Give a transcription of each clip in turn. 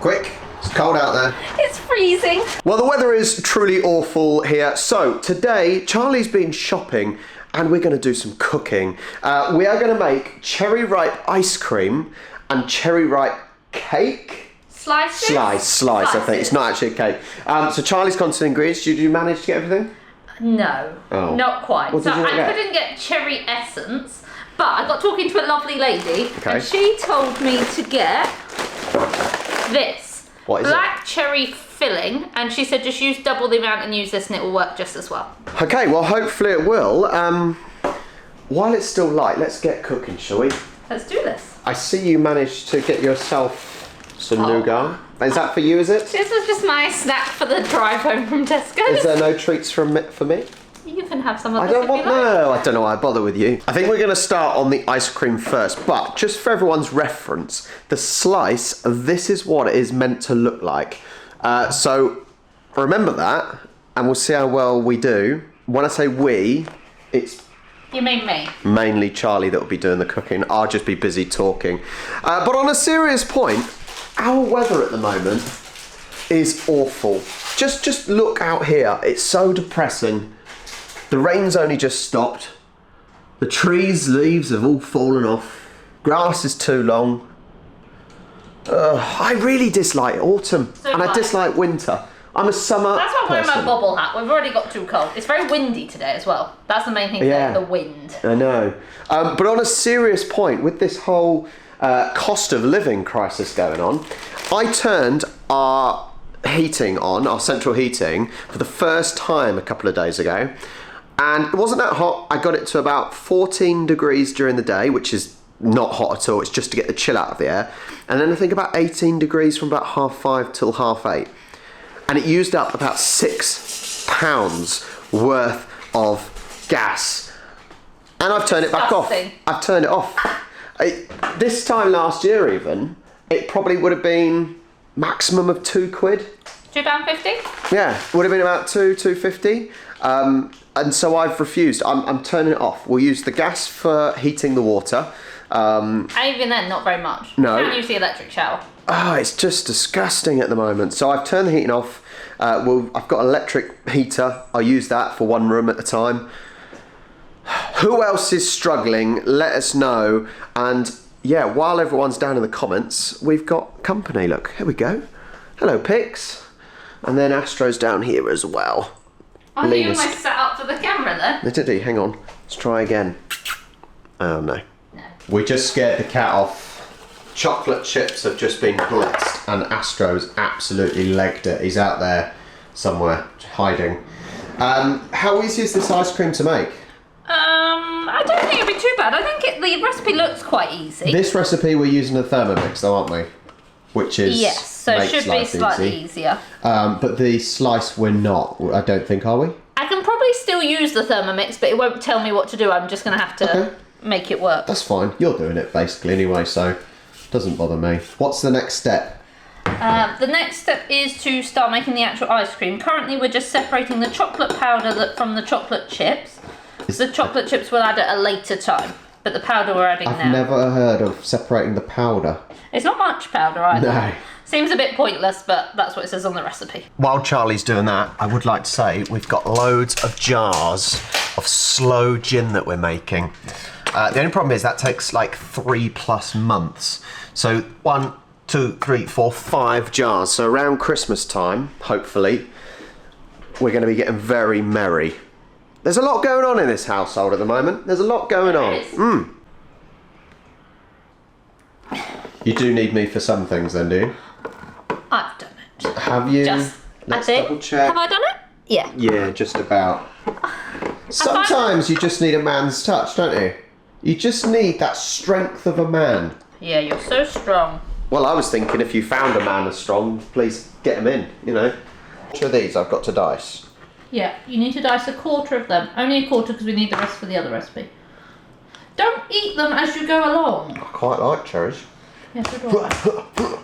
Quick, it's cold out there. It's freezing. Well, the weather is truly awful here. So today, Charlie's been shopping and we're going to do some cooking. We are going to make cherry ripe ice cream and cherry ripe cake. Slices? Slice, I think. It's not actually a cake. So Charlie's gone to the ingredients. Did you manage to get everything? No, not quite. What So did you not I get? couldn't get cherry essence, but I got talking to a lovely lady Okay. and she told me to get this. What is it? Black cherry filling, and she said just use double the amount and use this and it will work just as well. Okay, well, hopefully it will. While it's still light, let's get cooking, shall we? Let's do this. I see you managed to get yourself some nougat. Is that for you, is it? This was just my snack for the drive home from Tesco's. Is there no treats for me? You can have some of I this don't if want you like. no. I don't know why I bother with you. I think we're going to start on the ice cream first, but just for everyone's reference, the slice, this is what it is meant to look like. So remember that, and we'll see how well we do. When I say we, it's You mean me? mainly Charlie that will be doing the cooking. I'll just be busy talking. But on a serious point, our weather at the moment is awful. Just look out here. It's so depressing. The rain's only just stopped. The trees' leaves have all fallen off. Grass is too long. I really dislike autumn, So and do I I. dislike winter. I'm a summer That's why I'm wearing my person. bobble hat. We've already got too cold. It's very windy today as well. That's the main thing today, Yeah. the wind. I know. But on a serious point, with this whole cost of living crisis going on, I turned our heating on, our central heating, for the first time a couple of days ago. And it wasn't that hot. I got it to about 14 degrees during the day, which is not hot at all. It's just to get the chill out of the air. And then I think about 18 degrees from about 5:30 till 8:30. And it used up about £6 worth of gas. And I've turned it back off. Disgusting. I've turned it off. This time last year even, it probably would have been maximum of £2. £2.50? Yeah, would have been about £2.50. And so I've refused. I'm turning it off. We'll use the gas for heating the water. And even then, not very much. No. You can use the electric shower. Oh, it's just disgusting at the moment. So I've turned the heating off. I've got an electric heater. I'll use that for one room at a time. Who else is struggling? Let us know. And yeah, while everyone's down in the comments, we've got company. Look, here we go. Hello, Pix. And then Astro's down here as well. Oh, you Linus. almost set up for the camera then. Did hang on. Let's try again. Oh no. No. We just scared the cat off. Chocolate chips have just been blitzed and Astro's absolutely legged it. He's out there somewhere hiding. How easy is this ice cream to make? I don't think it'd be too bad. I think the recipe looks quite easy. This recipe we're using the Thermomix though, aren't we? Which is Yes, so it makes should be life slightly easy. easier. But the slice we're not, I don't think, are we? I can probably still use the Thermomix, but it won't tell me what to do. I'm just going to have to Okay. make it work. That's fine. You're doing it basically anyway, so doesn't bother me. What's the next step? The next step is to start making the actual ice cream. Currently, we're just separating the chocolate powder from the chocolate chips. The chocolate chips we'll add at a later time, but the powder we're adding I've now. never heard of separating the powder. It's not much powder either. No. Seems a bit pointless, but that's what it says on the recipe. While Charlie's doing that, I would like to say we've got loads of jars of slow gin that we're making. The only problem is that takes like 3+ months. So 1, 2, 3, 4, 5 jars. So around Christmas time, hopefully, we're going to be getting very merry. There's a lot going on in this household at the moment. There's a lot going on. is. You do need me for some things then, do you? I've done it. Have you? Just, Let's I think. double check. Have I done it? Yeah. Yeah, just about. Sometimes you just need a man's touch, don't you? You just need that strength of a man. Yeah, you're so strong. Well, I was thinking if you found a man as strong, please get him in, you know. Which of these I've got to dice? Yeah, you need to dice a quarter of them. Only a quarter because we need the rest for the other recipe. Don't eat them as you go along. I quite like cherries. Yes, so do I.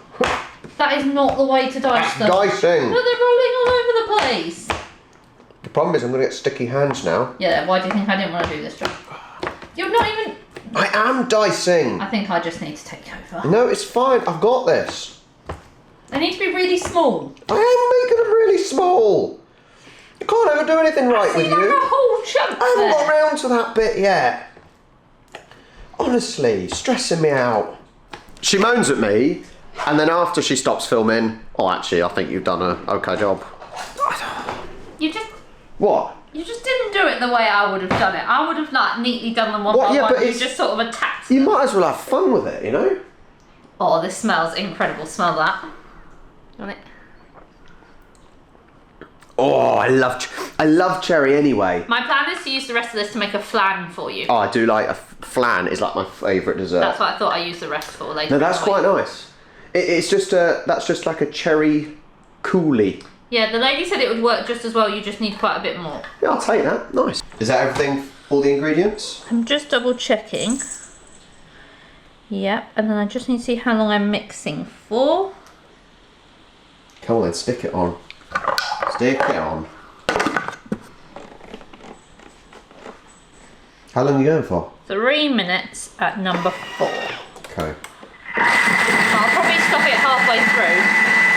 That is not the way to dice them. Dicing! But they're rolling all over the place. The problem is I'm going to get sticky hands now. Yeah, why do you think I didn't want to do this job? You're not even... I am dicing! I think I just need to take over. No, it's fine. I've got this. They need to be really small. I am making them really small. I can't ever do anything right with See, like you. a whole chunk I haven't got there. around to that bit yet. Honestly, stressing me out. She moans at me, and then after she stops filming, oh, actually, I think you've done an okay job. You just What? didn't do it the way I would have done it. I would have like neatly done them one What? by Yeah, one. but You it's- just sort of attacked You them. might as well have fun with it, you know? Oh, this smells incredible. Smell that. Want it? Oh, I love cherry anyway. My plan is to use the rest of this to make a flan for you. Oh, I do like flan. Is like my favourite dessert. That's what I thought I used the rest for later. No, that's in the quite week. nice. It's just that's just like a cherry coulis. Yeah, the lady said it would work just as well. You just need quite a bit more. Yeah, I'll take that. Nice. Is that everything? All the ingredients? I'm just double checking. Yep, and then I just need to see how long I'm mixing for. Come on, then, stick it on. Stick it on. How long are you going for? 3 minutes at number 4. Okay. I'll probably stop it halfway through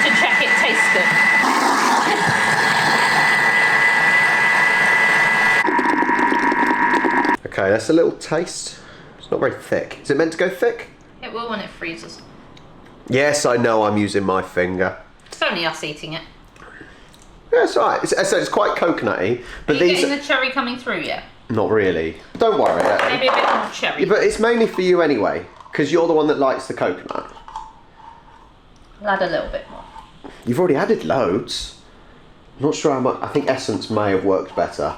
to check it tastes good. Okay, that's a little taste. It's not very thick. Is it meant to go thick? It will when it freezes. Yes, I know I'm using my finger. It's only us eating it. Yeah, it's alright. It's quite coconutty, but Are you these getting the cherry coming through yet? not really. Don't worry. Maybe a bit more cherry. Yeah, but it's mainly for you anyway, because you're the one that likes the coconut. I'll add a little bit more. You've already added loads. I'm not sure how much. I think essence may have worked better.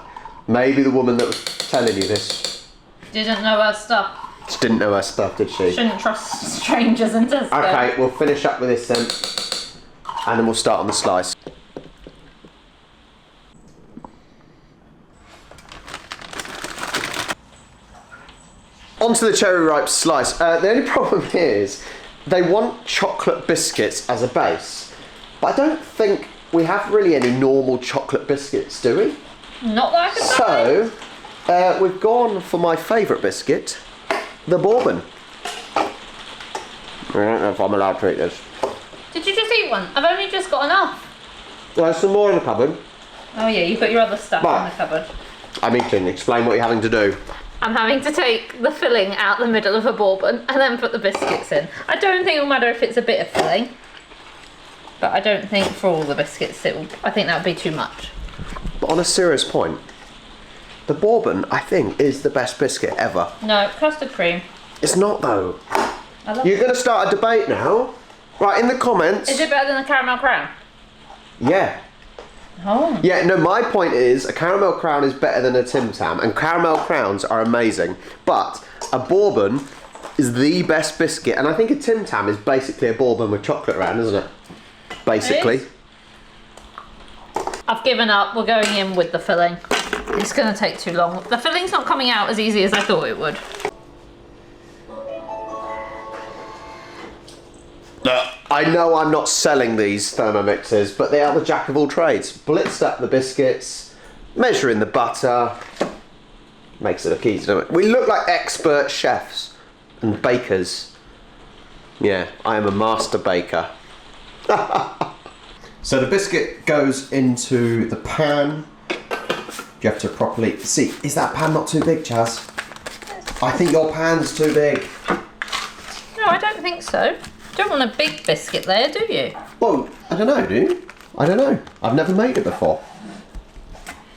Maybe the woman that was telling you this Didn't know her stuff. just didn't know her stuff, did she? Shouldn't trust strangers in Tesco. Okay, we'll finish up with this then, and then we'll start on the slice. Onto the cherry ripe slice. The only problem is they want chocolate biscuits as a base, but I don't think we have really any normal chocolate biscuits, do we? Not that I can find. So we've gone for my favourite biscuit, the bourbon. I don't know if I'm allowed to eat this. Did you just eat one? I've only just got enough. There's some more in the cupboard. Oh yeah, you've got your other stuff Right. in the cupboard. I'm eating. Explain what you're having to do. I'm having to take the filling out the middle of a bourbon and then put the biscuits in. I don't think it'll matter if it's a bit of filling, but I don't think for all the biscuits I think that would be too much. But on a serious point, the bourbon, I think, is the best biscuit ever. No, custard cream. It's not though. I love You're going to start a debate now? Right, in the comments. Is it better than the caramel crown? Yeah. Oh. Yeah, no, my point is a caramel crown is better than a Tim Tam, and caramel crowns are amazing. But a bourbon is the best biscuit, and I think a Tim Tam is basically a bourbon with chocolate around, isn't it? Basically. It is. I've given up. We're going in with the filling. It's going to take too long. The filling's not coming out as easy as I thought it would. I know I'm not selling these Thermomixes, but they are the jack of all trades. Blitzed up the biscuits, measuring the butter. Makes it look easy, doesn't it? We look like expert chefs and bakers. Yeah, I am a master baker. So the biscuit goes into the pan. You have to properly... See, is that pan not too big, Chaz? I think your pan's too big. No, I don't think so. You don't want a big biscuit there, do you? Well, I don't know, do you? I don't know. I've never made it before.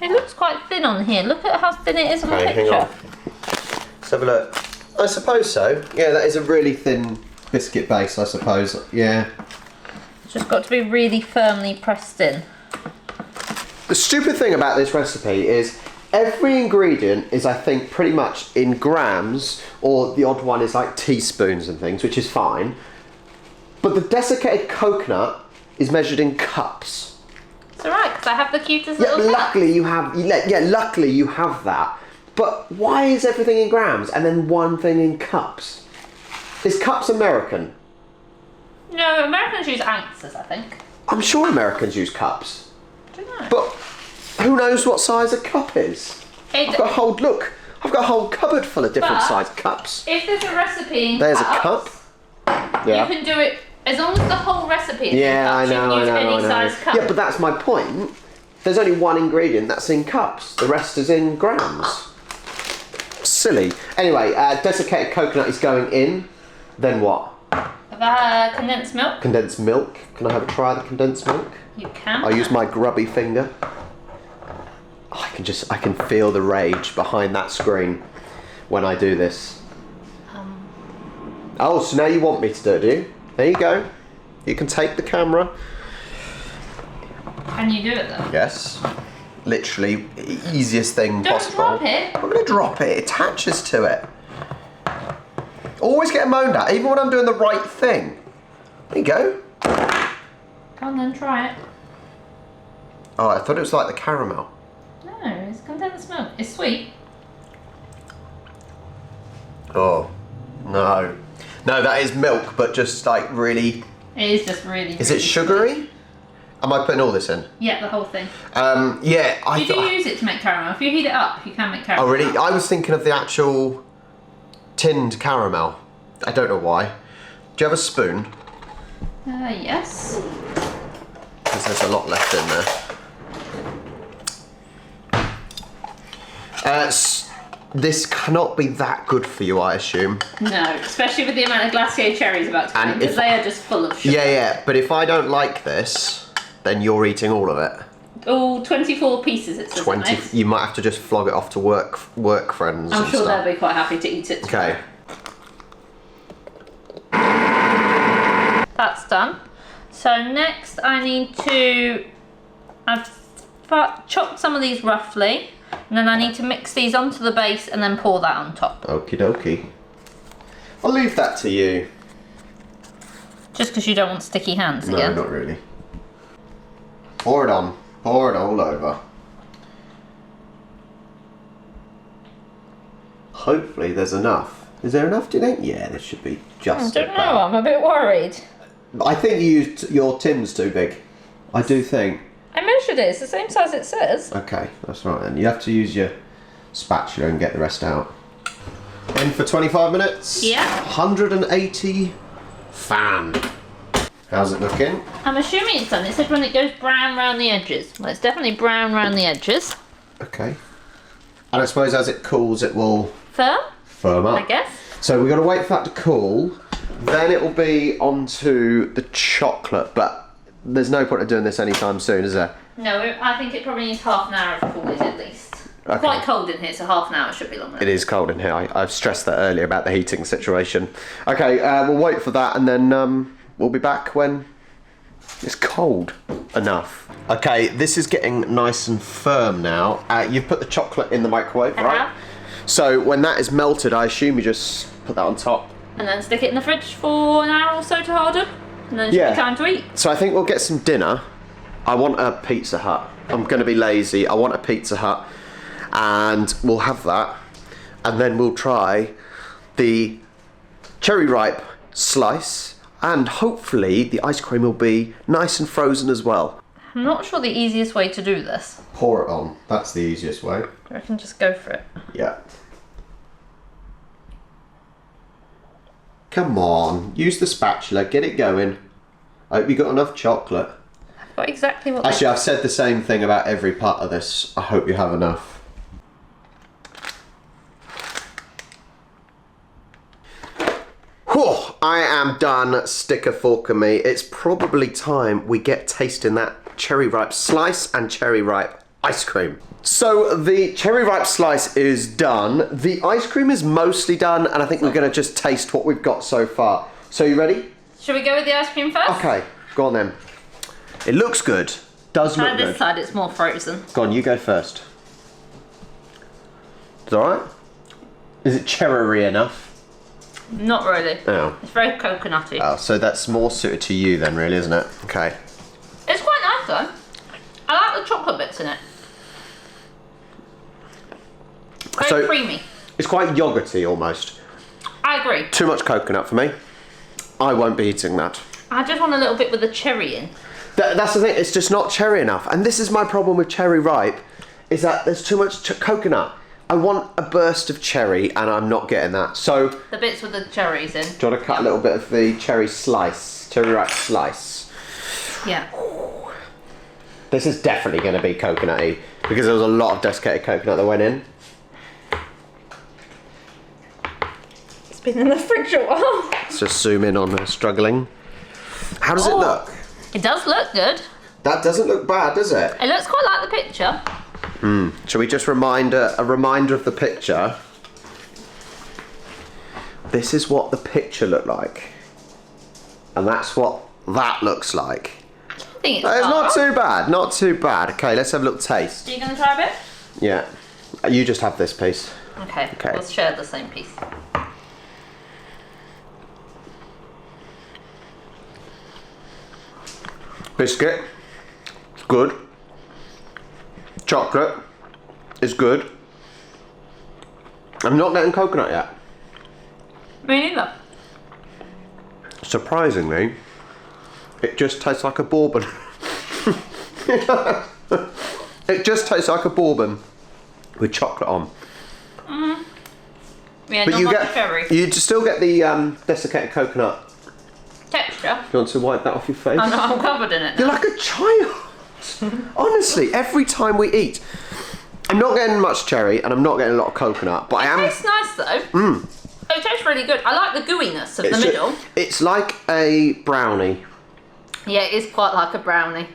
It looks quite thin on here. Look at how thin it is on the Okay, hang picture. on. Let's have a look. I suppose so. Yeah, that is a really thin biscuit base, I suppose. Yeah. It's just got to be really firmly pressed in. The stupid thing about this recipe is every ingredient is, I think, pretty much in grams, or the odd one is like teaspoons and things, which is fine. But the desiccated coconut is measured in cups. It's alright, because I have the cutest Yeah, little cup. luckily you have. Yeah, luckily you have that. But why is everything in grams and then one thing in cups? Is cups American? No, Americans use ounces, I think. I'm sure Americans use cups. I don't know. But who knows what size a cup is? I've got a whole look. I've got a whole cupboard full of different But- sized cups. If there's a recipe in There's cups, a cup. you Yeah. can do it as long as the whole recipe recipe is Yeah, in cups. I know, You can use I any know. size cup. Yeah, but that's my point. There's only one ingredient that's in cups. The rest is in grams. Silly. Anyway, desiccated coconut is going in. Then what? Condensed milk. Condensed milk. Can I have a try of the condensed milk? You can. I'll use my grubby finger. I can feel the rage behind that screen when I do this. Oh, so now you want me to do it, do you? There you go. You can take the camera. Can you do it though? Yes. Literally, easiest thing Don't possible. drop it. I'm going to drop it. It attaches to it. Always get moaned at, even when I'm doing the right thing. There you go. Come on then, try it. Oh, I thought it was like the caramel. No, it's condensed milk. It's sweet. Oh, no. No, that is milk, but just like really... It is just really. Is it sugary? Am I putting all this in? Yeah, the whole thing. Yeah, I You do use it to make caramel. If you heat it up, you can make caramel. Oh, really? I was thinking of the actual tinned caramel. I don't know why. Do you have a spoon? Yes. Because there's a lot left in there. This cannot be that good for you, I assume. No, especially with the amount of glacier cherries about to come in, because they are just full of sugar. Yeah, but if I don't like this, then you're eating all of it. Oh, 24 pieces it says. 20. Nice. You might have to just flog it off to work friends. I'm and sure stuff. they'll be quite happy to eat it. Okay. That's done. So next I need to... I've chopped some of these roughly, and then I need to mix these onto the base and then pour that on top. Okie dokie. I'll leave that to you. Just because you don't want sticky hands No, again. not really. Pour it on. Pour it all over. Hopefully there's enough. Is there enough, do you think? Yeah, there should be just I don't know, about. I'm a bit worried. I think you used your tins too big. I do think. I measured it, it's the same size it says. Okay, that's right then. You have to use your spatula and get the rest out. In for 25 minutes. Yeah. 180 fan. How's it looking? I'm assuming it's done. It said when it goes brown round the edges. Well, it's definitely brown round the edges. Okay. And I suppose as it cools it will Firm, firm up. I guess. So we've got to wait for that to cool. Then it will be onto the chocolate, but there's no point of doing this anytime soon, is there? No, I think it probably needs half an hour of cooling at least. Okay. Quite cold in here, so half an hour should be long enough. It is cold in here. I've stressed that earlier about the heating situation. Okay, we'll wait for that and then we'll be back when it's cold enough. Okay, this is getting nice and firm now. You've put the chocolate in the microwave, right? have. So when that is melted, I assume you just put that on top. And then stick it in the fridge for an hour or so to harden. And then it should be time to eat. So I think we'll get some dinner. I want a Pizza Hut. I'm going to be lazy. I want a Pizza Hut. And we'll have that. And then we'll try the cherry ripe slice. And hopefully the ice cream will be nice and frozen as well. I'm not sure the easiest way to do this. Pour it on. That's the easiest way. I reckon just go for it. Yeah. Come on. Use the spatula. Get it going. I hope you got enough chocolate. I've got exactly what Actually, I've said the same thing about every part of this. I hope you have enough. Whew, I am done. Stick a fork in me. It's probably time we get tasting that cherry ripe slice and cherry ripe ice cream. So the cherry ripe slice is done. The ice cream is mostly done, and I think we're going to just taste what we've got so far. So you ready? Should we go with the ice cream first? Okay, go on then. It looks good. Does Try look this good. side, it's more frozen. Go on, you go first. Is it alright? Is it cherry enough? Not really. Oh. It's very coconutty. Oh, so that's more suited to you then, really, isn't it? Okay. It's quite nice though. I like the chocolate bits in it. Very So- creamy. It's quite yogurty almost. I agree. Too much coconut for me. I won't be eating that. I just want a little bit with the cherry in. That's the thing, it's just not cherry enough. And this is my problem with cherry ripe, is that there's too much coconut. I want a burst of cherry and I'm not getting that. So, do The bits with the cherries in. you want to cut a little bit of the cherry slice, cherry ripe slice? Yeah. This is definitely going to be coconutty because there was a lot of desiccated coconut that went in. It's been in the fridge a while. Let's just zoom in on her struggling. How does it look? It does look good. That doesn't look bad, does it? It looks quite like the picture. Shall we just a reminder of the picture? This is what the picture looked like. And that's what that looks like. I think it's Not too bad, not too bad. Okay, let's have a little taste. Are you going to try a bit? Yeah. You just have this piece. Okay. Okay. We'll share the same piece. Biscuit. It's good. Chocolate is good. I'm not getting coconut yet. Me neither. Surprisingly, it just tastes like a bourbon. It just tastes like a bourbon with chocolate on. Yeah, But not you much get, cherry. you still get the desiccated coconut. Texture. You want to wipe that off your face? Oh no, I'm covered in it. You're like a child. Honestly, every time we eat, I'm not getting much cherry and I'm not getting a lot of coconut, but I am. It tastes nice though. It tastes really good. I like the gooiness of the middle. It's like a brownie. Yeah, it is quite like a brownie.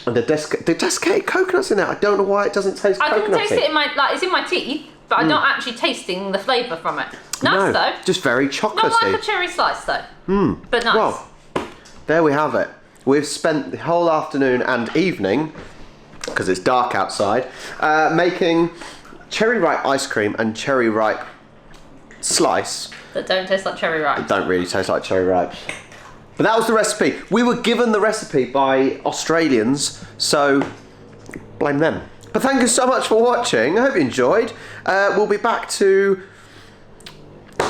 And the desiccated coconut's in there. I don't know why it doesn't taste I coconutty. can taste it in my it's in my teeth, but I'm not actually tasting the flavour from it. Nice though. Just very chocolatey. Not like a cherry slice though. But nice. Well, there we have it. We've spent the whole afternoon and evening, because it's dark outside, making cherry ripe ice cream and cherry ripe slice. That don't taste like cherry ripe. Don't really taste like cherry ripe. But that was the recipe. We were given the recipe by Australians, so blame them. But thank you so much for watching. I hope you enjoyed. We'll be back to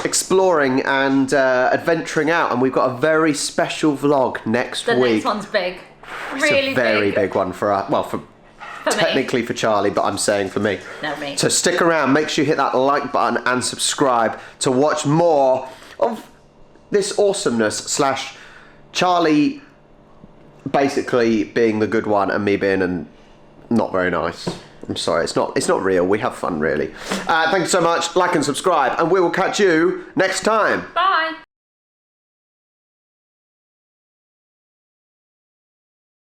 exploring and adventuring out, and we've got a very special vlog next The week. next one's big. It's Really a very big. big one for us. Well, for technically for Charlie, but I'm saying for me. No, me. So stick around. Make sure you hit that like button and subscribe to watch more of this awesomeness / Charlie basically being the good one and me being not very nice. I'm sorry, it's not real. We have fun, really. Thank you so much. Like and subscribe, and we will catch you next time. Bye.